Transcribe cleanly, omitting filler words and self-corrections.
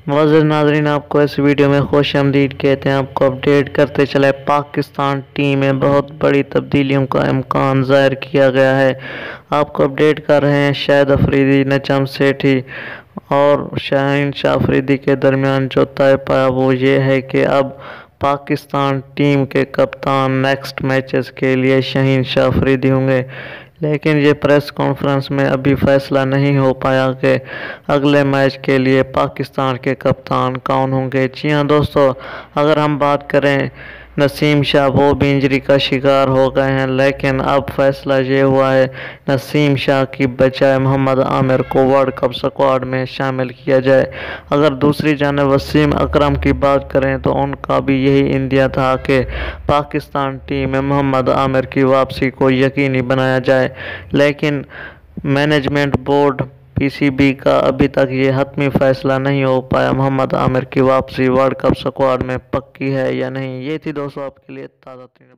मुअज़्ज़िज़ नाज़रीन, आपको इस वीडियो में खुशामदीद कहते हैं। आपको अपडेट करते चले, पाकिस्तान टीम में बहुत बड़ी तब्दीलियों का इम्कान ज़ाहिर किया गया है। आपको अपडेट कर रहे हैं, शाहिद अफरीदी, नजम सेठी और शाहीन शाह अफरीदी के दरमियान जो तय पाया वो ये है कि अब पाकिस्तान टीम के कप्तान नेक्स्ट मैचेस के लिए शाहीन शाह अफरीदी होंगे। लेकिन ये प्रेस कॉन्फ्रेंस में अभी फैसला नहीं हो पाया कि अगले मैच के लिए पाकिस्तान के कप्तान कौन होंगे। जी हाँ दोस्तों, अगर हम बात करें, नसीम शाह वो भी इंजरी का शिकार हो गए हैं, लेकिन अब फैसला ये हुआ है नसीम शाह की बजाय मोहम्मद आमिर को वर्ल्ड कप स्क्वाड में शामिल किया जाए। अगर दूसरी जानिब वसीम अकरम की बात करें तो उनका भी यही इंदिया था कि पाकिस्तान टीम में मोहम्मद आमिर की वापसी को यकीनी बनाया जाए, लेकिन मैनेजमेंट बोर्ड पीसीबी का अभी तक ये हतमी फैसला नहीं हो पाया मोहम्मद आमिर की वापसी वर्ल्ड कप स्क्वाड में पक्की है या नहीं। ये थी दोस्तों आपके लिए ताज़ा तरीन।